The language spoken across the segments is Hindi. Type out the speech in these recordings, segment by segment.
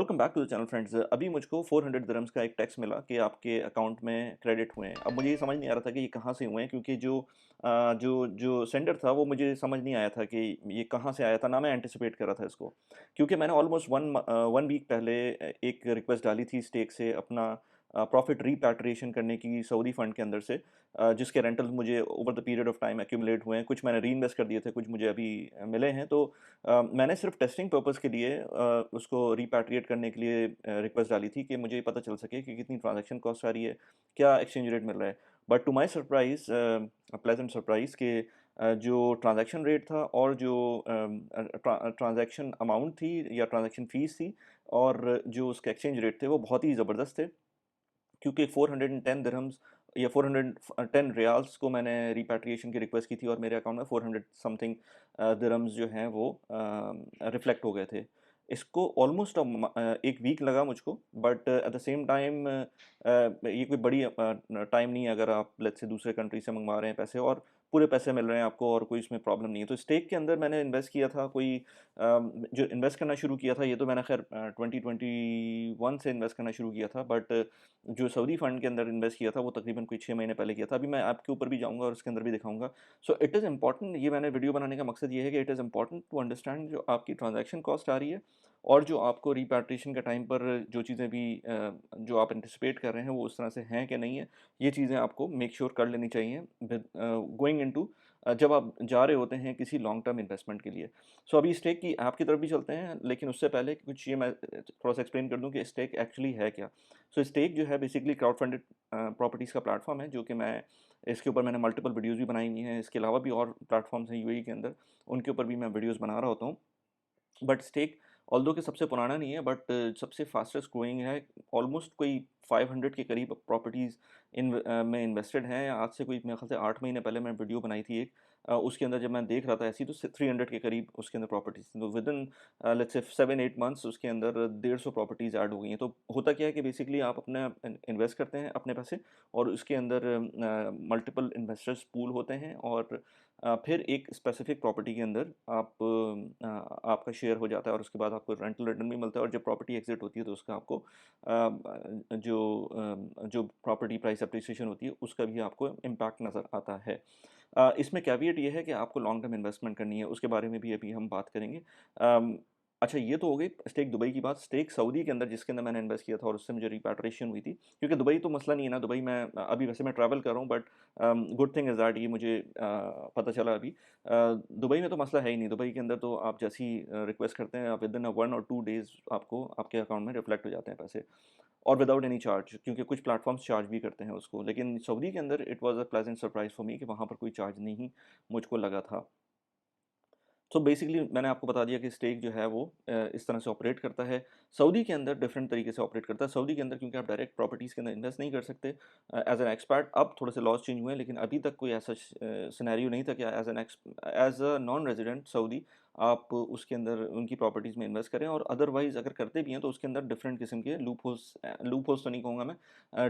Welcome back to the channel friends. अभी मुझको 400 दिरहम्स का एक टेक्स्ट मिला कि आपके अकाउंट में क्रेडिट हुए हैं। अब मुझे ये समझ नहीं आ रहा था कि ये कहाँ से हुए हैं, क्योंकि जो सेंडर था वो मुझे समझ नहीं आया था कि ये कहाँ से आया था, ना मैं एंटिसिपेट कर रहा था इसको। क्योंकि मैंने ऑलमोस्ट वन वीक पहले एक रिक्वेस्ट डाली थी स्टेक से अपना प्रॉफिट रीपैट्रिएशन करने की सऊदी फंड के अंदर से, जिसके रेंटल्स मुझे over the period of time accumulate हुए हैं। कुछ मैंने री इन्वेस्ट कर दिए थे, कुछ मुझे अभी मिले हैं। तो मैंने सिर्फ टेस्टिंग पर्पस के लिए उसको रिपैट्रिएट करने के लिए रिक्वेस्ट डाली थी कि मुझे पता चल सके कि कितनी ट्रांजैक्शन कॉस्ट आ रही है, क्या एक्सचेंज रेट मिल रहा है। But to my surprise, pleasant surprise, कि जो ट्रांजैक्शन रेट था और जो ट्रांजैक्शन अमाउंट थी या ट्रांजैक्शन फ़ीस थी और जो उसके एक्सचेंज रेट थे वो बहुत ही ज़बरदस्त थे। क्योंकि 410 दिरहम्स या 410 रियाल्स को मैंने रिपैट्रिएशन की रिक्वेस्ट की थी और मेरे अकाउंट में 400 समथिंग दिरहम्स जो हैं वो रिफ्लेक्ट हो गए थे। इसको ऑलमोस्ट एक वीक लगा मुझको, but at the same time ये कोई बड़ी टाइम नहीं है अगर आप लेट्स से दूसरे कंट्री से मंगवा रहे हैं पैसे और पूरे पैसे मिल रहे हैं आपको और कोई इसमें प्रॉब्लम नहीं है। तो स्टेक के अंदर मैंने इन्वेस्ट किया था, कोई जो इन्वेस्ट करना शुरू किया था ये तो मैंने खैर 2021 से इन्वेस्ट करना शुरू किया था, बट जो सऊदी फंड के अंदर इन्वेस्ट किया था वो तकरीबन कोई 6 महीने पहले किया था। अभी मैं ऐप के ऊपर भी जाऊँगा और उसके अंदर भी दिखाऊँगा। सो इट इज़ इम्पोर्टेंट, ये मैंने वीडियो बनाने का मकसद ये है कि it is important to understand जो आपकी ट्रांज़ैक्शन कॉस्ट आ रही है और जो आपको रिपैट्रिएशन के टाइम पर जो चीज़ें भी जो आप एंटिसिपेट कर रहे हैं वो उस तरह से हैं कि नहीं है। ये चीज़ें आपको मेक श्योर कर लेनी चाहिए विद गोइंग इनटू जब आप जा रहे होते हैं किसी लॉन्ग टर्म इन्वेस्टमेंट के लिए। सो अभी स्टेक की ऐप की तरफ भी चलते हैं, लेकिन उससे पहले कुछ ये मैं थोड़ा-सा एक्सप्लेन कर दूँ कि स्टेक एक्चुअली है क्या? सो स्टेक जो है बेसिकली क्राउड फंडेड प्रॉपर्टीज़ का प्लेटफॉर्म है, जो कि मैं इसके ऊपर मैंने मल्टीपल वीडियोज़ भी बनाई हुई हैं। इसके अलावा भी और प्लेटफॉर्म्स हैं यूएई के अंदर, उनके ऊपर भी मैं वीडियोज़ बना रहा होता हूँ। बट स्टेक ऑल्दो कि सबसे पुराना नहीं है, बट सबसे फास्टेस्ट ग्रोइंग है। ऑलमोस्ट कोई 500 के करीब प्रॉपर्टीज़ में इन्वेस्टेड हैं। आज से कोई मेरे ख्याल से 8 महीने पहले मैं वीडियो बनाई थी एक, उसके अंदर जब मैं देख रहा था ऐसी तो 300 के करीब उसके अंदर प्रॉपर्टीज़ थी। तो विदिन लेट्स से 7-8 मंथ्स उसके अंदर 150 प्रॉपर्टीज़ ऐड हो गई हैं। तो होता क्या है कि बेसिकली आप अपना इन्वेस्ट करते हैं अपने पैसे और उसके अंदर मल्टीपल इन्वेस्टर्स पूल होते हैं और फिर एक स्पेसिफिक प्रॉपर्टी के अंदर आपका शेयर हो जाता है और उसके बाद आपको रेंटल रिटर्न भी मिलता है और जब प्रॉपर्टी एग्जिट होती है तो उसका आपको जो प्रॉपर्टी प्राइस अप्रिसिएशन होती है उसका भी आपको इम्पैक्ट नज़र आता है। इसमें कैविएट ये है कि आपको लॉन्ग टर्म इन्वेस्टमेंट करनी है, उसके बारे में भी अभी हम बात करेंगे। अच्छा, ये तो हो गई स्टेक दुबई की बात। स्टेक सऊदी के अंदर जिसके अंदर मैंने इन्वेस्ट किया था और उससे मुझे रिपैट्रिएशन हुई थी, क्योंकि दुबई तो मसला नहीं है ना। दुबई मैं अभी वैसे मैं ट्रैवल कर रहा हूँ, but good thing is that ये मुझे पता चला अभी। दुबई में तो मसला है ही नहीं। दुबई के अंदर तो आप जैसे ही रिक्वेस्ट करते हैं, आप विदिन 1 और 2 डेज़ आपको आपके अकाउंट में रिफ्लेक्ट हो जाते हैं पैसे और विदाउट एनी चार्ज, क्योंकि कुछ प्लेटफॉर्म्स चार्ज भी करते हैं उसको। लेकिन सऊदी के अंदर it was a pleasant surprise for me कि वहाँ पर कोई चार्ज नहीं मुझको लगा था। तो बेसिकली मैंने आपको बता दिया कि स्टेक जो है वो इस तरह से ऑपरेट करता है। सऊदी के अंदर डिफरेंट तरीके से ऑपरेट करता है। सऊदी के अंदर क्योंकि आप डायरेक्ट प्रॉपर्टीज़ के अंदर इन्वेस्ट नहीं कर सकते एज़ एन एक्सपर्ट। अब थोड़े से लॉज़ चेंज हुए हैं, लेकिन अभी तक कोई ऐसा सिनेरियो नहीं था कि as a non resident Saudi आप उसके अंदर उनकी प्रॉपर्टीज़ में इन्वेस्ट करें। और अदरवाइज़ अगर करते भी हैं तो उसके अंदर डिफरेंट किस्म के लूप होल्स तो नहीं कहूँगा मैं,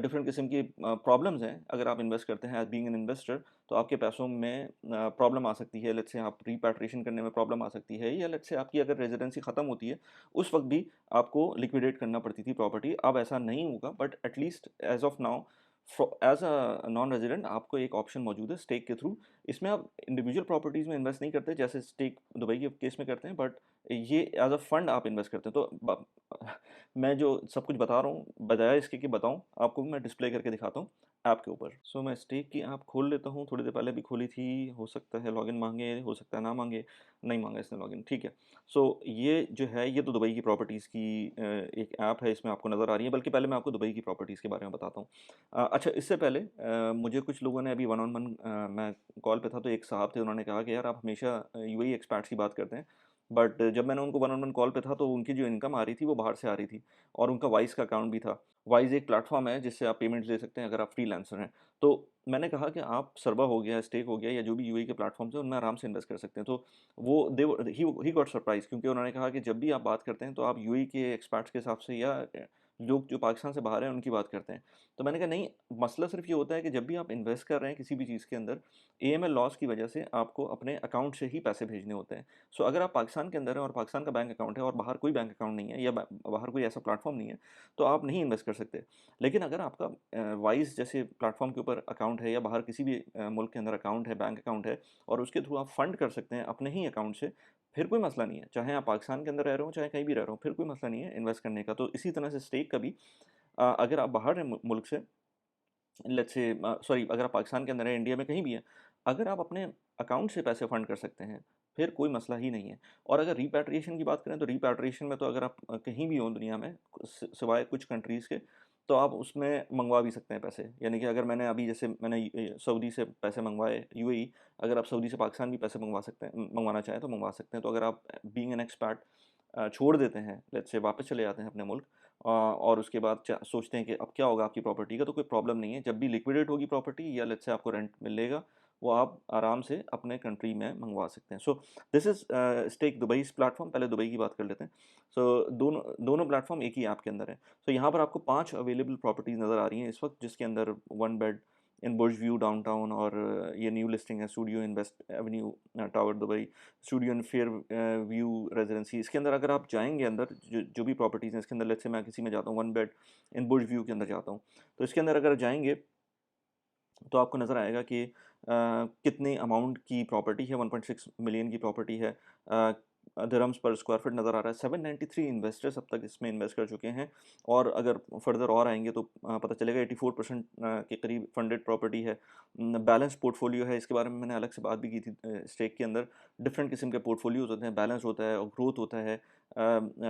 डिफरेंट किस्म की प्रॉब्लम्स हैं। अगर आप इन्वेस्ट करते हैं एज़ बीइंग एन इन्वेस्टर तो आपके पैसों में प्रॉब्लम आ सकती है। लेट्स से आप रिपैट्रिएशन करने में प्रॉब्लम आ सकती है, या लेट्स से आपकी अगर रेजिडेंसी ख़त्म होती है उस वक्त भी आपको लिक्विडेट करना पड़ती थी प्रॉपर्टी। अब ऐसा नहीं होगा, but at least as of now as a non resident आपको एक ऑप्शन मौजूद है स्टेक के थ्रू। इसमें आप इंडिविजुअल प्रॉपर्टीज़ में इन्वेस्ट नहीं करते जैसे स्टेक दुबई के केस में करते हैं, बट ये एज अ फंड आप इन्वेस्ट करते हैं। तो मैं जो सब कुछ बता रहा हूँ, बजाय इसके कि बताऊँ आपको, मैं डिस्प्ले करके दिखाता हूँ ऐप के ऊपर। सो मैं स्टेक की ऐप खोल लेता हूँ। थोड़ी देर पहले भी खोली थी, हो सकता है लॉगिन मांगे, हो सकता है ना मांगे। नहीं मांगा इसने लॉगिन, ठीक है। सो ये जो है ये तो दुबई की प्रॉपर्टीज़ की एक ऐप है, इसमें आपको नज़र आ रही है। बल्कि पहले मैं आपको दुबई की प्रॉपर्टीज़ के बारे में बताता हूँ। अच्छा, इससे पहले मुझे कुछ लोगों ने अभी वन ऑन वन, मैं कॉल पे था तो एक साहब थे, उन्होंने कहा कि यार आप हमेशा यूएई एक्सपैट्स की बात करते हैं, बट जब मैंने उनको वन ऑन वन कॉल पे था तो उनकी जो इनकम आ रही थी वो बाहर से आ रही थी और उनका वाइस का अकाउंट भी था। वाइज़ एक प्लेटफ़ॉर्म है जिससे आप पेमेंट्स ले सकते हैं अगर आप फ्रीलांसर हैं। तो मैंने कहा कि आप सर्वा हो गया, स्टेक हो गया, या जो भी यूएई के प्लेटफ़ॉर्म्स हैं उनमें आराम से इन्वेस्ट कर सकते हैं। तो वो ही गॉट सरप्राइज़, क्योंकि उन्होंने कहा कि जब भी आप बात करते हैं तो आप यूएई के एक्सपर्ट्स के हिसाब से या लोग जो पाकिस्तान से बाहर हैं उनकी बात करते हैं। तो मैंने कहा नहीं, मसला सिर्फ़ ये होता है कि जब भी आप इन्वेस्ट कर रहे हैं किसी भी चीज़ के अंदर, एएमएल लॉस की वजह से आपको अपने अकाउंट से ही पैसे भेजने होते हैं। सो अगर आप पाकिस्तान के अंदर हैं और पाकिस्तान का बैंक अकाउंट है और बाहर कोई बैंक अकाउंट नहीं है या बाहर कोई ऐसा प्लेटफ़ॉर्म नहीं है, तो आप नहीं इन्वेस्ट कर सकते। लेकिन अगर आपका वाइज़ जैसे प्लेटफ़ॉर्म के ऊपर अकाउंट है या बाहर किसी भी मुल्क के अंदर अकाउंट है, बैंक अकाउंट है और उसके थ्रू आप फंड कर सकते हैं अपने ही अकाउंट से, फिर कोई मसला नहीं है। चाहे आप पाकिस्तान के अंदर रह रहे हो, चाहे कहीं भी रह रहे हो, फिर कोई मसला नहीं है इन्वेस्ट करने का। तो इसी तरह से स्टेक का भी अगर आप बाहर हैं मुल्क से, लेट्स से सॉरी, अगर आप पाकिस्तान के अंदर हैं, इंडिया में कहीं भी हैं, अगर आप अपने अकाउंट से पैसे फंड कर सकते हैं, फिर कोई मसला ही नहीं है। और अगर रिपैट्रिएशन की बात करें तो रिपैट्रिएशन में तो अगर आप कहीं भी हो दुनिया में सिवाय कुछ कंट्रीज़ के, तो आप उसमें मंगवा भी सकते हैं पैसे। यानी कि अगर मैंने अभी जैसे मैंने सऊदी से पैसे मंगवाए, यूएई, अगर आप सऊदी से पाकिस्तान भी पैसे मंगवा सकते हैं, मंगवाना चाहें तो मंगवा सकते हैं। तो अगर आप बीइंग एन एक्सपैट छोड़ देते हैं, लेट्स से वापस चले जाते हैं अपने मुल्क, और उसके बाद सोचते हैं कि अब क्या होगा आपकी प्रॉपर्टी का, तो कोई प्रॉब्लम नहीं है। जब भी लिक्विडेट होगी प्रॉपर्टी या लेट्स से आपको रेंट मिलेगा, वो आप आराम से अपने कंट्री में मंगवा सकते हैं। So this is Stake Dubai इस प्लेटफॉर्म। पहले दुबई की बात कर लेते हैं। सो दोनों दोनों प्लेटफॉर्म एक ही ऐप के अंदर है। सो यहाँ पर आपको 5 अवेलेबल प्रॉपर्टीज़ नज़र आ रही हैं इस वक्त, जिसके अंदर one bed in Burj view downtown, और ये न्यू लिस्टिंग है studio in West Avenue tower Dubai, studio in Fair View residency. इसके अंदर अगर आप जाएंगे अंदर, जो जो भी प्रॉपर्टीज़ हैं इसके अंदर, लेट्स से मैं किसी में जाता हूँ, one bed in Burj view के अंदर जाता हूँ, तो इसके अंदर अगर जाएंगे तो आपको नज़र आएगा कि कितने अमाउंट की प्रॉपर्टी है, 1.6 मिलियन की प्रॉपर्टी है। दिरहम्स पर स्क्वायर फीट नज़र आ रहा है। 793 इन्वेस्टर्स अब तक इसमें इन्वेस्ट कर चुके हैं, और अगर फर्दर और आएंगे तो पता चलेगा 84% के करीब फंडेड प्रॉपर्टी है। बैलेंस पोर्टफोलियो है, इसके बारे में मैंने अलग से बात भी की थी स्टेक के अंदर। डिफरेंट किस्म के पोर्टफोलियोज होते हैं, बैलेंस होता है और ग्रोथ होता है।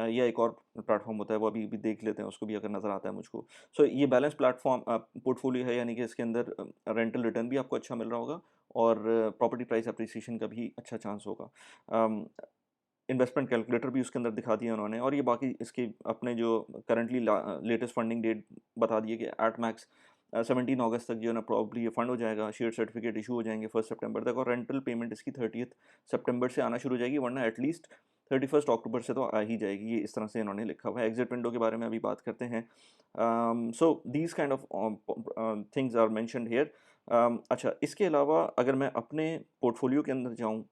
या एक और प्लेटफॉर्म होता है, वो अभी भी देख लेते हैं उसको भी, अगर नज़र आता है मुझको। सो ये बैलेंस प्लेटफॉर्म पोर्टफोलियो है, यानी कि इसके अंदर रेंटल रिटर्न भी आपको अच्छा मिल रहा होगा, और प्रॉपर्टी प्राइस अप्रिसिएशन का भी अच्छा चांस होगा। इन्वेस्टमेंट कैलकुलेटर भी उसके अंदर दिखा दिया उन्होंने, और ये बाकी इसके अपने जो करंटली लेटेस्ट फंडिंग डेट बता दिए कि एट मैक्स 17 अगस्त तक जो है ना प्रॉब्ली ये फंड हो जाएगा, शेयर सर्टिफिकेट इशू हो जाएंगे 1 सितंबर तक, और रेंटल पेमेंट इसकी 30 सितंबर से आना शुरू हो जाएगी, वरना एटलीस्ट 31 अक्टूबर से तो आ ही जाएगी। ये इस तरह से इन्होंने लिखा हुआ है। एग्जिट विंडो के बारे में अभी बात करते हैं। So these kind of things are mentioned here. अच्छा, इसके अलावा अगर मैं अपने पोर्टफोलियो के अंदर जाऊँ,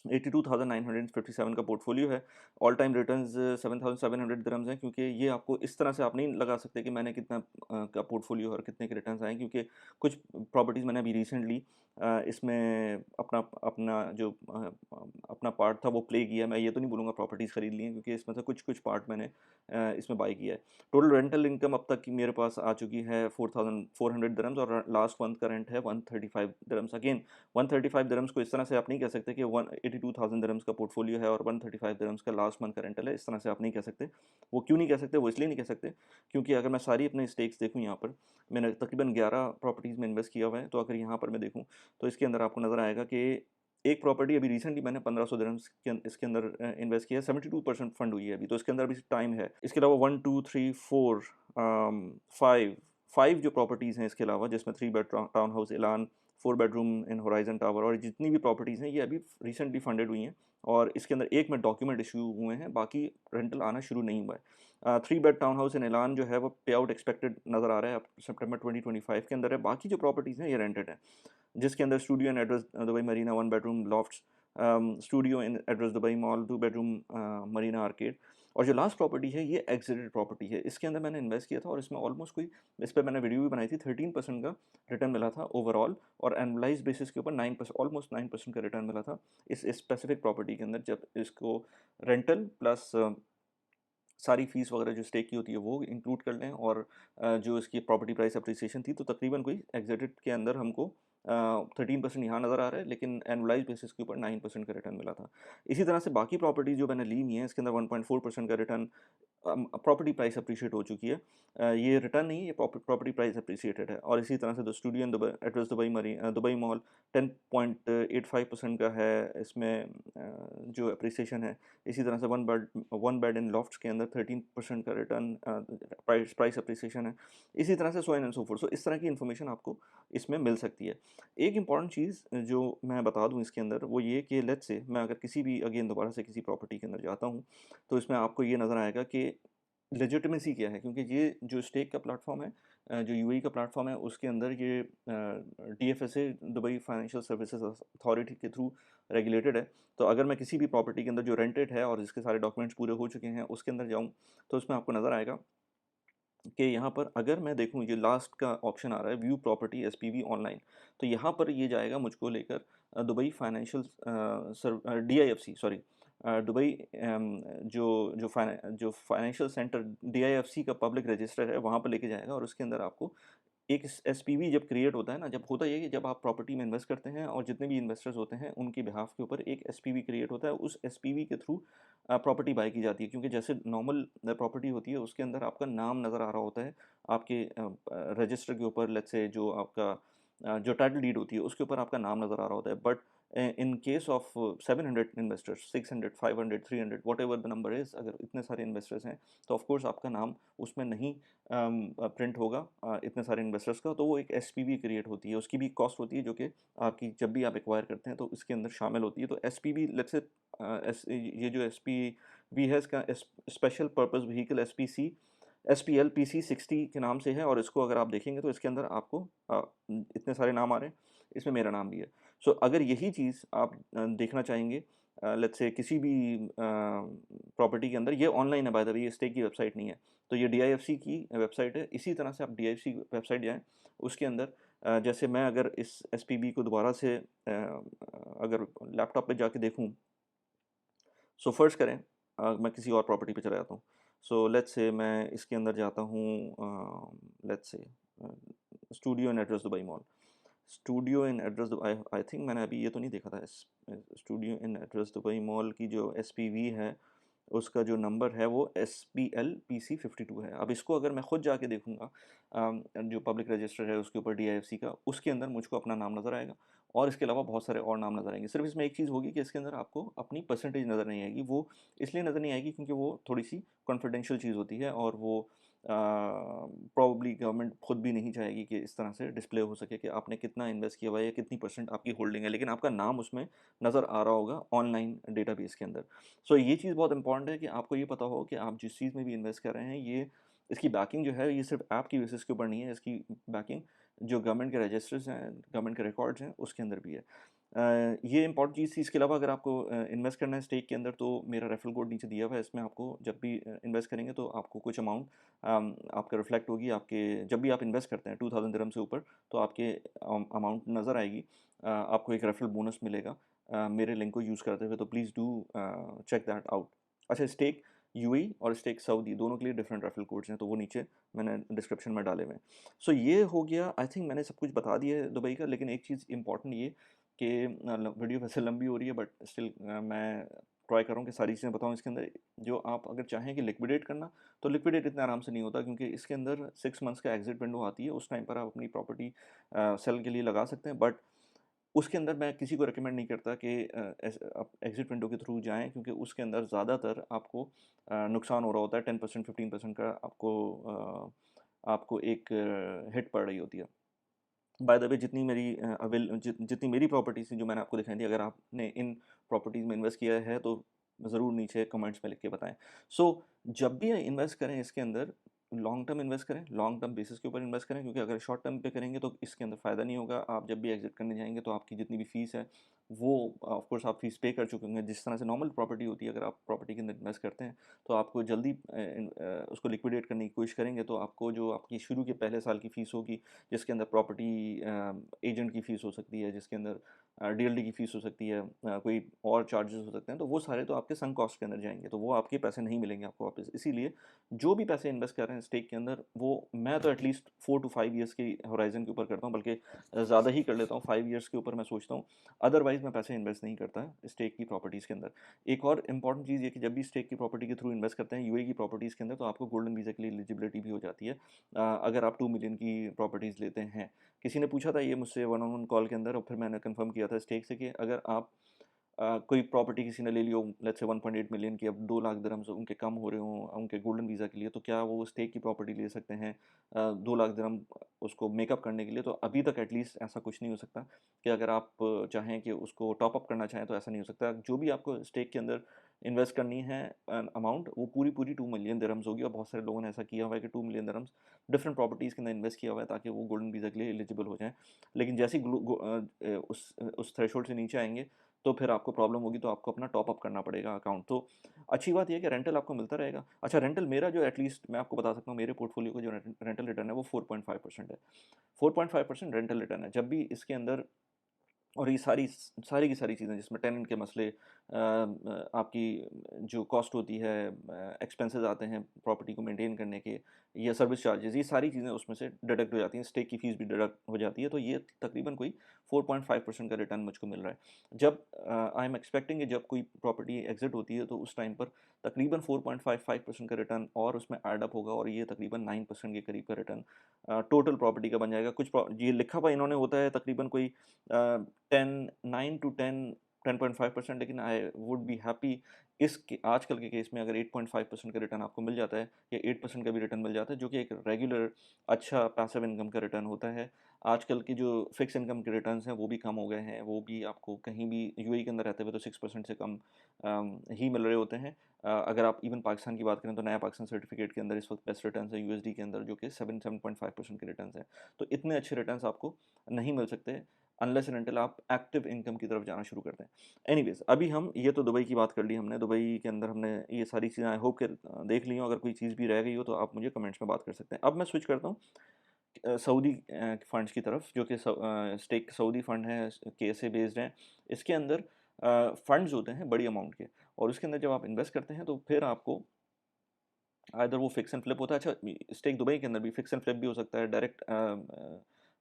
82,957 का पोर्टफोलियो है। ऑल टाइम रिटर्न्स 7,700 दिरहम्स हैं, क्योंकि ये आपको इस तरह से आप नहीं लगा सकते कि मैंने कितना का पोर्टफोलियो और कितने के रिटर्न्स आए, क्योंकि कुछ प्रॉपर्टीज़ मैंने अभी रिसेंटली इसमें अपना अपना जो अपना पार्ट था वो प्ले किया। मैं ये तो नहीं बोलूँगा प्रॉपर्टीज़ खरीद ली हैं, क्योंकि इसमें से कुछ कुछ पार्ट मैंने इसमें बाई किया है। टोटल रेंटल इनकम अब तक की मेरे पास आ चुकी है 4,400 दिरहम्स, और लास्ट मंथ का रेंट है 135 दिरहम्स। अगेन 135 दिरहम्स को इस तरह से आप नहीं कह सकते कि 82,000 दिरहम्स का पोर्टफोलियो है और 135 दिरहम्स का लास्ट मंथ का रेंटल है। इस तरह से आप नहीं कह सकते। वो क्यों नहीं कह सकते? वो इसलिए नहीं कह सकते क्योंकि अगर मैं सारी अपने स्टेक्स देखूँ यहाँ पर, मैंने तकरीबन 11 प्रॉपर्टीज़ में इन्वेस्ट किया हुआ है। तो अगर यहाँ पर मैं देखूँ तो इसके अंदर आपको नज़र आएगा कि एक प्रॉपर्टी अभी रिसेंटली मैंने 1500 दिरहम्स के इसके अंदर इन्वेस्ट किया है। 72% फंड हुई है अभी, तो इसके अंदर भी टाइम है। इसके अलावा 1 2 3 4 5 5 जो प्रॉपर्टीज़ हैं इसके अलावा, जिसमें 3 बेड टाउन हाउस एलान, 4 बेडरूम इन होराइजन टावर, और जितनी भी प्रॉपर्टीज़ हैं ये अभी रिसेंटली फंडेड हुई हैं, और इसके अंदर एक में डॉक्यूमेंट इशू हुए हैं, बाकी रेंटल आना शुरू नहीं हुआ है। 3 बेड टाउन हाउस इन एलान जो है वो पे आउट एक्सपेक्टेड नज़र आ रहा है, अब सितंबर 2025 के अंदर है। बाकी जो प्रॉपर्टीज़ हैं ये रेंटेड है, जिसके अंदर studio in Address Dubai Marina 1 bedroom lofts, studio in Address Dubai mall 2 bedroom Marina arcade, और जो लास्ट प्रॉपर्टी है ये एग्जिटेड प्रॉपर्टी है। इसके अंदर मैंने इन्वेस्ट किया था और इसमें ऑलमोस्ट कोई, इस पर मैंने वीडियो भी बनाई थी, 13% का रिटर्न मिला था ओवरऑल, और एनुअलाइज बेसिस के ऊपर 9%, ऑलमोस्ट 9% का रिटर्न मिला था इस स्पेसिफिक प्रॉपर्टी के अंदर, जब इसको रेंटल प्लस सारी फीस वगैरह जो स्टे की होती है वो इंक्लूड कर लें, और जो इसकी प्रॉपर्टी प्राइस अप्रिसिएशन थी, तो तकरीबन कोई एग्जिटेड के अंदर हमको 13% यहाँ नज़र आ रहा है, लेकिन एनुअलाइज बेसिस के ऊपर 9% का रिटर्न मिला था। इसी तरह से बाकी प्रॉपर्टी जो मैंने ली हुई है इसके अंदर 1.4% का रिटर्न, प्रॉपर्टी प्राइस अप्रिशिएट हो चुकी है। ये रिटर्न नहीं है, ये प्रॉपर्टी प्राइस अप्रिशिएटेड है। और इसी तरह से the studio in Dubai address Dubai mall 10.85% का है, इसमें जो अप्रिसिएशन है। इसी तरह से वन बेड इन लॉफ्ट्स के अंदर 13% का रिटर्न प्राइस अप्रिसिएशन है। इसी तरह से सो एन एंड सो फोर्थ। सो इस तरह की इन्फॉर्मेशन आपको इसमें मिल सकती है। एक इंपॉर्टेंट चीज़ जो मैं बता दूं इसके अंदर, वो ये कि लेट्स से मैं अगर किसी भी अगेन दोबारा से किसी प्रॉपर्टी के अंदर जाता हूँ, तो इसमें आपको ये नज़र आएगा कि लेजिटिमेसी क्या है? क्योंकि ये जो स्टेक का प्लेटफ़ॉर्म है जो यूएई का प्लेटफ़ॉर्म है उसके अंदर ये डीएफएसए दुबई फाइनेंशियल सर्विसेज़ अथॉरिटी के थ्रू रेगुलेटेड है। तो अगर मैं किसी भी प्रॉपर्टी के अंदर जो रेंटेड है और जिसके सारे डॉक्यूमेंट्स पूरे हो चुके हैं उसके अंदर जाऊँ, तो उसमें आपको नज़र आएगा कि यहाँ पर अगर मैं देखूँ ये लास्ट का ऑप्शन आ रहा है व्यू प्रॉपर्टी एसपीवी ऑनलाइन, तो यहाँ पर ये जाएगा मुझको लेकर दुबई फाइनेंशियल डीआईएफसी सॉरी दुबई जो फाइनेंशियल सेंटर डीआईएफसी का पब्लिक रजिस्टर है वहाँ पर लेके जाएगा और उसके अंदर आपको एक एसपीवी जब क्रिएट होता है ना, जब होता ये है कि जब आप प्रॉपर्टी में इन्वेस्ट करते हैं और जितने भी इन्वेस्टर्स होते हैं उनके बिहाफ के ऊपर एक एसपीवी क्रिएट होता है, उस एसपीवी के थ्रू प्रॉपर्टी बाय की जाती है, क्योंकि जैसे नॉर्मल प्रॉपर्टी होती है उसके अंदर आपका नाम नज़र आ रहा होता है आपके रजिस्टर के ऊपर, लेट्स से जो आपका जो टाइटल डीड होती है उसके ऊपर आपका नाम नज़र आ रहा होता है। But in case of 700 investors, 600, 500, 300, what ever the number is, अगर इतने सारे इन्वेस्टर्स हैं तो ऑफ कोर्स आपका नाम उसमें नहीं प्रिंट होगा इतने सारे इन्वेस्टर्स का, तो वो एक एसपीवी क्रिएट होती है, उसकी भी कॉस्ट होती है जो कि आपकी जब भी आप एक्वायर करते हैं तो इसके अंदर शामिल होती है। तो एसपीवी लेट्स से ये जो एसपीवी है इसका special purpose vehicle SPC SPL PC 60 के नाम से है और इसको अगर आप देखेंगे तो इसके अंदर आपको इतने सारे नाम आ रहे हैं, इसमें मेरा नाम भी है। सो अगर यही चीज़ आप देखना चाहेंगे लेट्स से किसी भी प्रॉपर्टी के अंदर, ये ऑनलाइन है बाय द वे, ये स्टेक की वेबसाइट नहीं है, तो ये डीआईएफसी की वेबसाइट है। इसी तरह से आप डीआईएफसी की वेबसाइट जाएँ, उसके अंदर जैसे मैं अगर इस एसपीबी को दोबारा से अगर लैपटॉप पे जाके देखूँ, सो फ़र्ज़ करें मैं किसी और प्रॉपर्टी पे चला जाता हूँ। सो लेट्स से मैं इसके अंदर जाता हूँ let's say a, studio in Address Dubai mall. Studio in Address Dubai, I think मैंने अभी ये तो नहीं देखा था studio in Address Dubai mall की जो एसपीवी है, उसका जो नंबर है वो एसपीएल पीसी 52 है। अब इसको अगर मैं खुद जाके देखूँगा जो पब्लिक रजिस्टर है उसके ऊपर डीआईएफसी का, उसके अंदर मुझको अपना नाम नज़र आएगा और इसके अलावा बहुत सारे और नाम नज़र आएँगे। सिर्फ़ इसमें एक चीज़ होगी कि इसके अंदर आपको अपनी परसेंटेज नज़र नहीं आएगी। वो इसलिए नज़र नहीं आएगी क्योंकि वो थोड़ी-सी कॉन्फिडेंशियल चीज़ होती है और वो प्रोबेबली गवर्नमेंट खुद भी नहीं चाहेगी कि इस तरह से डिस्प्ले हो सके कि आपने कितना इन्वेस्ट किया हुआ है या कितनी परसेंट आपकी होल्डिंग है, लेकिन आपका नाम उसमें नज़र आ रहा होगा ऑनलाइन डेटाबेस के अंदर। सो ये चीज़ बहुत इंपॉर्टेंट है कि आपको ये पता हो कि आप जिस चीज़ में भी इन्वेस्ट कर रहे हैं, ये इसकी बैकिंग जो है ये सिर्फ ऐप की बेसिस के ऊपर नहीं है, इसकी बैकिंग जो गवर्नमेंट के रजिस्टर्स हैं, गवर्नमेंट के रिकॉर्ड्स हैं, उसके अंदर भी है। ये इंपॉर्टेंट चीज़ थी। इसके अलावा अगर आपको इन्वेस्ट करना है स्टेक के अंदर, तो मेरा रेफरल कोड नीचे दिया हुआ है, इसमें आपको जब भी इन्वेस्ट करेंगे तो आपको कुछ अमाउंट आपका रिफ्लेक्ट होगी आपके, जब भी आप इन्वेस्ट करते हैं 2000 दिरहम से ऊपर, तो आपके अमाउंट नज़र आएगी। आपको एक रेफरल बोनस मिलेगा मेरे लिंक को यूज़ करते हुए, तो please do check that out. अच्छा, स्टेक यूएई और स्टेक सऊदी दोनों के लिए डिफरेंट रेफरल कोड्स हैं, तो वो नीचे मैंने डिस्क्रिप्शन में डाले हुए हैं। सो ये हो गया, आई थिंक मैंने सब कुछ बता दिया है दुबई का, लेकिन एक चीज़ इम्पॉर्टेंट ये कि वीडियो वैसे लंबी हो रही है बट स्टिल मैं ट्राई कर रहा हूँ कि सारी चीज़ें बताऊँ इसके अंदर। जो आप अगर चाहें कि लिक्विडेट करना, तो लिक्विडेट इतना आराम से नहीं होता, क्योंकि इसके अंदर 6 मंथ्स का एग्जिट विंडो आती है, उस टाइम पर आप अपनी प्रॉपर्टी सेल के लिए लगा सकते हैं। बट उसके अंदर मैं किसी को रिकमेंड नहीं करता कि आप एग्ज़िट विंडो के थ्रू जाएँ, क्योंकि उसके अंदर ज़्यादातर आपको नुकसान हो रहा होता है। 10% 15% का आपको एक हिट पड़ रही होती है। बाय द वे, जितनी मेरी जितनी मेरी प्रॉपर्टीज़ थी जो मैंने आपको दिखाई थी, अगर आपने इन प्रॉपर्टीज़ में इन्वेस्ट किया है तो ज़रूर नीचे कमेंट्स में लिख के बताएँ। सो जब भी इन्वेस्ट करें इसके अंदर, लॉन्ग टर्म इन्वेस्ट करें, लॉन्ग टर्म बेसिस के ऊपर इन्वेस्ट करें, क्योंकि अगर शॉर्ट टर्म पे करेंगे तो इसके अंदर फ़ायदा नहीं होगा। आप जब भी एग्ज़िट करने जाएँगे तो आपकी जितनी भी फ़ीस है वो ऑफ कोर्स आप फ़ीस पे कर चुके होंगे। जिस तरह से नॉर्मल प्रॉपर्टी होती है, अगर आप प्रॉपर्टी के अंदर इन्वेस्ट करते हैं तो आपको जल्दी उसको लिक्विडेट करने की कोशिश करेंगे तो आपको जो आपकी शुरू के पहले साल की फ़ीस होगी, जिसके अंदर प्रॉपर्टी एजेंट की फ़ीस हो सकती है, जिसके अंदर डीएलडी की फ़ीस हो सकती है, कोई और चार्जेस हो सकते हैं, तो वो सारे तो आपके संक कॉस्ट के अंदर जाएँगे, तो वो आपके पैसे नहीं मिलेंगे आपको वापस। इसीलिए जो भी पैसे इन्वेस्ट कर रहे हैं स्टेक के अंदर, वो मैं तो एटलीस्ट 4 टू 5 ईयर्स की होराइज़न के ऊपर करता हूँ, बल्कि ज़्यादा ही कर लेता हूँ, 5 ईयर्स के ऊपर मैं सोचता हूँ। अदरवाइज़ मैं पैसे इन्वेस्ट नहीं करता स्टेक की प्रॉपर्टीज़ के अंदर। एक और इम्पॉर्टेंट चीज़ ये कि जब भी स्टेक की प्रॉपर्टी के थ्रू इन्वेस्ट करते हैं यूएई की प्रॉपर्टीज़ के अंदर, तो आपको गोल्डन वीज़ा के लिए एलिजिबिलिटी भी हो जाती है अगर आप 2 मिलियन की प्रॉपर्टीज़ लेते हैं। किसी ने पूछा था ये मुझसे वन ऑन वन कॉल के अंदर, और फिर मैंने कंफर्म किया था स्टेक से कि अगर आप कोई प्रॉपर्टी किसी ने ले ली हो लेट्स से 1.8 मिलियन की, अब 2 लाख दिरहम्स उनके कम हो रहे हों उनके गोल्डन वीज़ा के लिए, तो क्या वो स्टेक की प्रॉपर्टी ले सकते हैं 2 लाख दिरहम उसको मेकअप करने के लिए? तो अभी तक एटलीस्ट ऐसा कुछ नहीं हो सकता कि अगर आप चाहें कि उसको टॉप अप करना चाहें तो ऐसा नहीं हो सकता। जो भी आपको स्टेक के अंदर इन्वेस्ट करनी है अमाउंट, वो पूरी 2 मिलियन दिरहम्स होगी और बहुत सारे लोगों ने ऐसा किया हुआ है कि 2 मिलियन दिरहम्स डिफरेंट प्रॉपर्टीज़ के अंदर इन्वेस्ट किया हुआ है ताकि वो गोल्डन वीज़ा के लिए एलिजिबल हो जाएँ। लेकिन जैसे ही उस थ्रेशोल्ड से नीचे आएँगे, तो फिर आपको प्रॉब्लम होगी, तो आपको अपना टॉप अप करना पड़ेगा अकाउंट। तो अच्छी बात ये है कि रेंटल आपको मिलता रहेगा। अच्छा, रेंटल मेरा जो एटलीस्ट मैं आपको बता सकता हूँ, मेरे पोर्टफोलियो का जो रेंटल रिटर्न है वो 4.5% है। 4.5% रेंटल रिटर्न है। जब भी इसके अंदर और ये सारी की सारी चीज़ें जिसमें टेनेंट के मसले, आपकी जो कॉस्ट होती है, एक्सपेंसेस आते हैं प्रॉपर्टी को मेंटेन करने के, या सर्विस चार्जेस, ये सारी चीज़ें उसमें से डिडक्ट हो जाती हैं, स्टे की फ़ीस भी डिडक्ट हो जाती है, तो ये तकरीबन कोई 4.5% का रिटर्न मुझको मिल रहा है। जब आई एम एक्सपेक्टिंग कि जब कोई प्रॉपर्टी एग्ज़िट होती है तो उस टाइम पर तकरीबन 4.55% का रिटर्न और उसमें ऐड अप होगा और ये तकरीबन 9% के करीब का रिटर्न टोटल प्रॉपर्टी का बन जाएगा। ये लिखा हुआ इन्होंने होता है तकरीबन कोई 10 9 टू 10.5%, लेकिन आई वुड बी हैप्पी आजकल के केस में अगर 8.5% का रिटर्न आपको मिल जाता है या 8% का भी रिटर्न मिल जाता है, जो कि एक रेगुलर अच्छा पैसिव इनकम का रिटर्न होता है। आजकल की जो फिक्स इनकम के रिटर्न्स हैं वो भी कम हो गए हैं, वो भी आपको कहीं भी यूएई के अंदर रहते हुए तो 6% से कम ही मिल रहे होते हैं। अगर आप इवन पाकिस्तान की बात करें तो नया पाकिस्तान सर्टिफिकेट के अंदर इस वक्त बेस्ट रिटर्न्स है यूएसडी के अंदर, जो कि 7.5% के रिटर्न्स हैं। तो इतने अच्छे रिटर्न्स आपको नहीं मिल सकते अनलेस एंड अनटिल आप एक्टिव इनकम की तरफ जाना शुरू करते हैं। एनीवेज़, अभी हम ये तो दुबई की बात कर ली हमने, दुबई के अंदर हमने ये सारी चीज़ें आई होप कि देख ली हों, अगर कोई चीज़ भी रह गई हो तो आप मुझे कमेंट्स में बात कर सकते हैं। अब मैं स्विच करता हूँ सऊदी फंड्स की तरफ, जो कि स्टेक सऊदी फंड है, केएसए बेस्ड हैं। इसके अंदर फंड्स होते हैं बड़ी अमाउंट के, और उसके अंदर जब आप इन्वेस्ट करते हैं तो फिर आपको आइदर वो फिक्स एंड फ्लिप होता है। अच्छा, स्टेक दुबई के अंदर भी फिक्स एंड फ्लिप भी हो सकता है, direct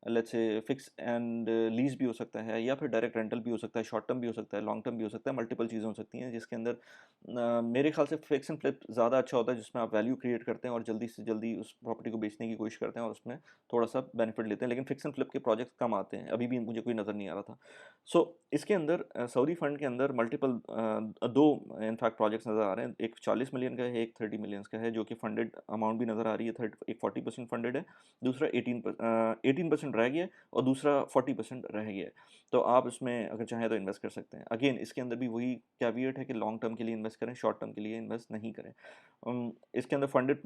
let's say fix and lease भी हो सकता है, या फिर डायरेक्ट रेंटल भी हो सकता है, शॉर्ट टर्म भी हो सकता है, लॉन्ग टर्म भी हो सकता है, मल्टीपल चीज़ें हो सकती हैं, जिसके अंदर मेरे ख्याल से फिक्स एंड फ्लिप ज़्यादा अच्छा होता है, जिसमें आप वैल्यू क्रिएट करते हैं और जल्दी से जल्दी उस प्रॉपर्टी को बेचने की कोशिश करते हैं और उसमें थोड़ा सा बेनिफिट लेते हैं। लेकिन फिक्स एंड फ्लिप के प्रोजेक्ट्स कम आते हैं, अभी भी मुझे कोई नज़र नहीं आ रहा था। सो इसके अंदर सऊदी फंड के अंदर मल्टीपल दो इनफैक्ट प्रोजेक्ट्स नज़र आ रहे हैं। एक 40 मिलियन का है, एक 30 मिलियंस का है, जो कि फंडेड अमाउंट भी नज़र आ रही है। एक 40% फंडेड है, दूसरा 18% रह गया है और दूसरा 40% रह गया है। तो आप इसमें अगर चाहें तो इन्वेस्ट कर सकते हैं। अगेन इसके अंदर भी वही कैविएट है कि लॉन्ग टर्म के लिए इन्वेस्ट करें, शॉर्ट टर्म के लिए इन्वेस्ट नहीं करें। इसके अंदर फंडेड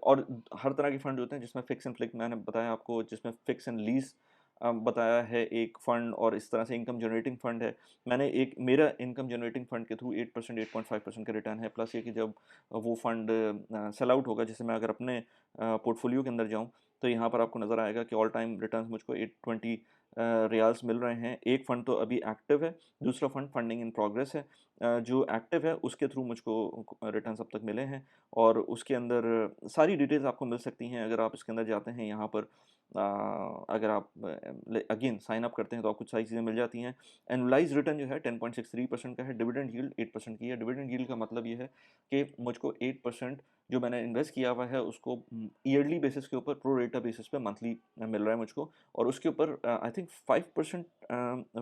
और हर तरह के फंड होते हैं, जिसमें फिक्स एंड फ्लिप मैंने बताया आपको, जिसमें फिक्स एंड लीज बताया है एक फ़ंड, और इस तरह से इनकम जनरेटिंग फ़ंड है। मेरा इनकम जनरेटिंग फ़ंड के थ्रू 8%, 8.5% का रिटर्न है, प्लस ये कि जब वो फ़ंड सेल आउट होगा, जैसे मैं अगर अपने पोर्टफोलियो के अंदर जाऊँ, तो यहाँ पर आपको नज़र आएगा कि ऑल टाइम रिटर्न्स मुझको 820 रियाल्स मिल रहे हैं। एक फ़ंड तो अभी एक्टिव है, दूसरा फ़ंड फंडिंग इन प्रोग्रेस है। जो एक्टिव है उसके थ्रू मुझको रिटर्न्स अब तक मिले हैं, और उसके अंदर सारी डिटेल्स आपको मिल सकती हैं अगर आप इसके अंदर जाते हैं। यहाँ पर अगर आप अगेन साइन अप करते हैं तो आपको सारी चीज़ें मिल जाती हैं। एनुअलाइज़्ड रिटर्न जो है 10.63% का है, डिविडेंड यील्ड 8% की है। डिविडेंड यील्ड का मतलब ये है कि मुझको 8% जो मैंने इन्वेस्ट किया हुआ है उसको ईयरली बेसिस के ऊपर, प्रो रेटा बेसिस पे मंथली मिल रहा है मुझको, और उसके ऊपर आई थिंक 5%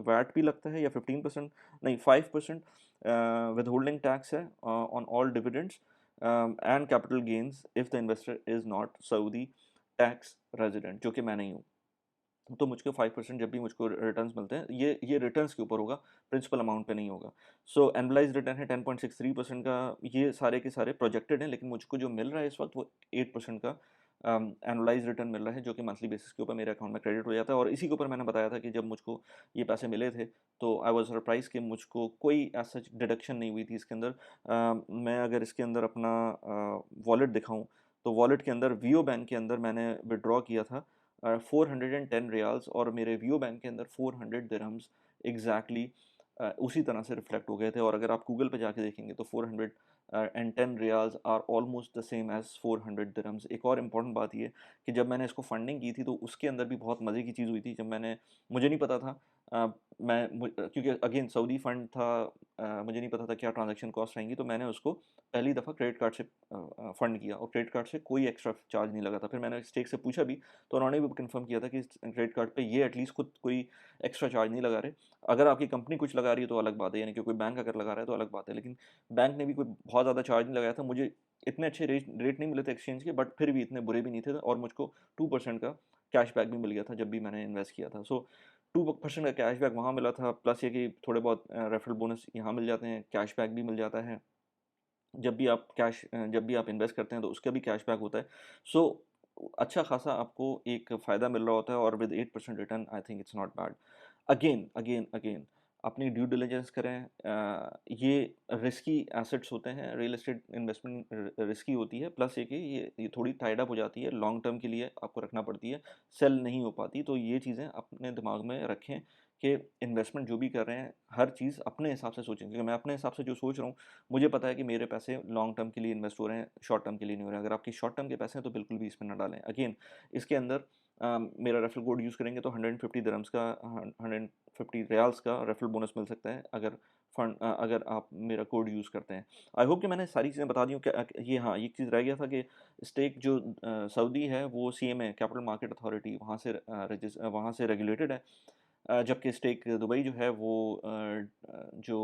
वैट भी लगता है, या 15%, नहीं 5% विदहोल्डिंग टैक्स है on all dividends and capital gains if the investor is not Saudi tax resident, जो कि मैं नहीं हूँ। तो मुझको 5% जब भी मुझको रिटर्न्स मिलते हैं, ये रिटर्न्स के ऊपर होगा, प्रिंसिपल अमाउंट पे नहीं होगा। सो एनुअलाइज़्ड रिटर्न है 10.63% का, ये सारे के सारे प्रोजेक्टेड हैं, लेकिन मुझको जो मिल रहा है इस वक्त वो 8% का एनुअलाइज़्ड रिटर्न मिल रहा है, जो कि मंथली बेसिस के ऊपर मेरे अकाउंट में क्रेडिट हो जाता है। और इसी के ऊपर मैंने बताया था कि जब मुझको ये पैसे मिले थे तो आई वाज़ सरप्राइज़ कि मुझको कोई एज़ सच डिडक्शन नहीं हुई थी इसके अंदर। मैं अगर इसके अंदर अपना वॉलेट दिखाऊँ, तो वॉलेट के अंदर वियो बैंक के अंदर मैंने विथड्रॉ किया था 410 रियाल्स, और मेरे वियो बैंक के अंदर 400 दिरहम्स एग्जैक्टली उसी तरह से रिफ्लेक्ट हो गए थे। और अगर आप गूगल पे जाके देखेंगे तो 410 riyals are almost the same as 400 dirhams. एक और इम्पॉर्टेंट बात ये कि जब मैंने इसको फंडिंग की थी तो उसके अंदर भी बहुत मज़े की चीज़ हुई थी। जब मुझे नहीं पता था, क्योंकि अगेन सऊदी फंड था, मुझे नहीं पता था क्या ट्रांजैक्शन कॉस्ट आएंगी, तो मैंने उसको पहली दफ़ा क्रेडिट कार्ड से फंड किया, और क्रेडिट कार्ड से कोई एक्स्ट्रा चार्ज नहीं लगा था। फिर मैंने स्टेक से पूछा भी, तो उन्होंने भी कंफर्म किया था कि क्रेडिट कार्ड पे ये एटलीस्ट खुद कोई एक्स्ट्रा चार्ज नहीं लगा रहे। अगर आपकी कंपनी कुछ लगा रही है तो अलग बात है, यानी कि कोई बैंक अगर लगा रहा है तो अलग बात है, लेकिन बैंक ने भी कोई बहुत ज़्यादा चार्ज नहीं लगाया था। मुझे इतने अच्छे रेट नहीं मिले थे एक्सचेंज के, बट फिर भी इतने बुरे भी नहीं थे, और मुझको 2% का कैशबैक भी मिल गया था जब भी मैंने इन्वेस्ट किया था। सो 2% का कैशबैक वहाँ मिला था, प्लस ये कि थोड़े बहुत रेफरल बोनस यहाँ मिल जाते हैं, कैशबैक भी मिल जाता है। जब भी आप इन्वेस्ट करते हैं तो उसका भी कैशबैक होता है। सो अच्छा खासा आपको एक फ़ायदा मिल रहा होता है और with 8% return I think it's not bad. Again, again, again अपनी ड्यू डिलिजेंस करें। ये रिस्की एसेट्स होते हैं, रियल एस्टेट इन्वेस्टमेंट रिस्की होती है, प्लस ये कि ये थोड़ी टाइड अप हो जाती है, लॉन्ग टर्म के लिए आपको रखना पड़ती है, सेल नहीं हो पाती। तो ये चीज़ें अपने दिमाग में रखें कि इन्वेस्टमेंट जो भी कर रहे हैं, हर चीज़ अपने हिसाब से सोचें, क्योंकि मैं अपने हिसाब से जो सोच रहा हूँ, मुझे पता है कि मेरे पैसे लॉन्ग टर्म के लिए इन्वेस्ट हो रहे हैं, शॉर्ट टर्म के लिए नहीं हो रहे हैं। अगर आपकी शॉर्ट टर्म के पैसे हैं तो बिल्कुल भी इसमें ना डालें। अगेन इसके अंदर मेरा रेफरल कोड यूज़ करेंगे तो 150 दिरहम्स का 150 रियाल्स का रेफरल बोनस मिल सकता है, अगर आप मेरा कोड यूज़ करते हैं। आई होप कि मैंने सारी चीज़ें बता दी हूँ। ये हाँ, एक चीज़ रह गया था कि स्टेक जो सऊदी है वो सीएमए कैपिटल मार्केट अथॉरिटी वहाँ से रेगुलेटेड है। जबकि स्टेक दुबई जो है वो जो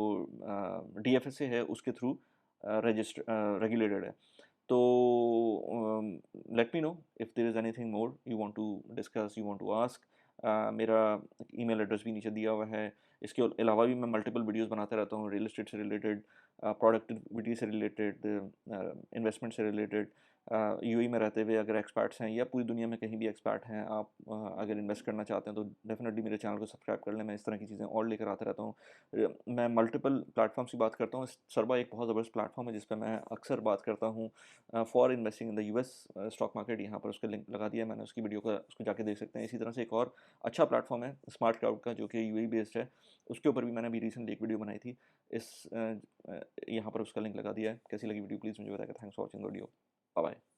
डीएफएसए है उसके थ्रू रेगुलेटेड है। तो let me know if there is anything more you want to discuss, you want to ask. मेरा ईमेल एड्रेस भी नीचे दिया हुआ है। इसके अलावा भी मैं मल्टीपल वीडियोस बनाता रहता हूँ, रियल एस्टेट से रिलेटेड, प्रोडक्टिविटी से रिलेटेड, इन्वेस्टमेंट से रिलेटेड। यूएई में रहते हुए अगर एक्सपर्ट्स हैं या पूरी दुनिया में कहीं भी एक्सपर्ट हैं, आप अगर इन्वेस्ट करना चाहते हैं तो डेफिनेटली मेरे चैनल को सब्सक्राइब कर लें। मैं इस तरह की चीज़ें और लेकर आता रहता हूँ। मैं मल्टीपल प्लेटफॉर्म्स की बात करता हूँ। सरवा एक बहुत ज़बरदस्त प्लेटफॉर्म है जिस पे मैं अक्सर बात करता हूँ for investing in the US stock market. यहाँ पर उसका लिंक लगा दिया है मैंने, उसकी वीडियो का उसको जाके देख सकते हैं। इसी तरह से एक और अच्छा प्लेटफॉर्म है स्मार्ट क्राउड का, जो कि यूएई बेस्ड है। उसके ऊपर भी मैंने अभी रिसेंटली एक वीडियो बनाई थी। यहाँ पर उसका लिंक लगा दिया है। कैसी लगी वीडियो प्लीज़ मुझे बताइएगा। Thanks for watching the video. Bye bye.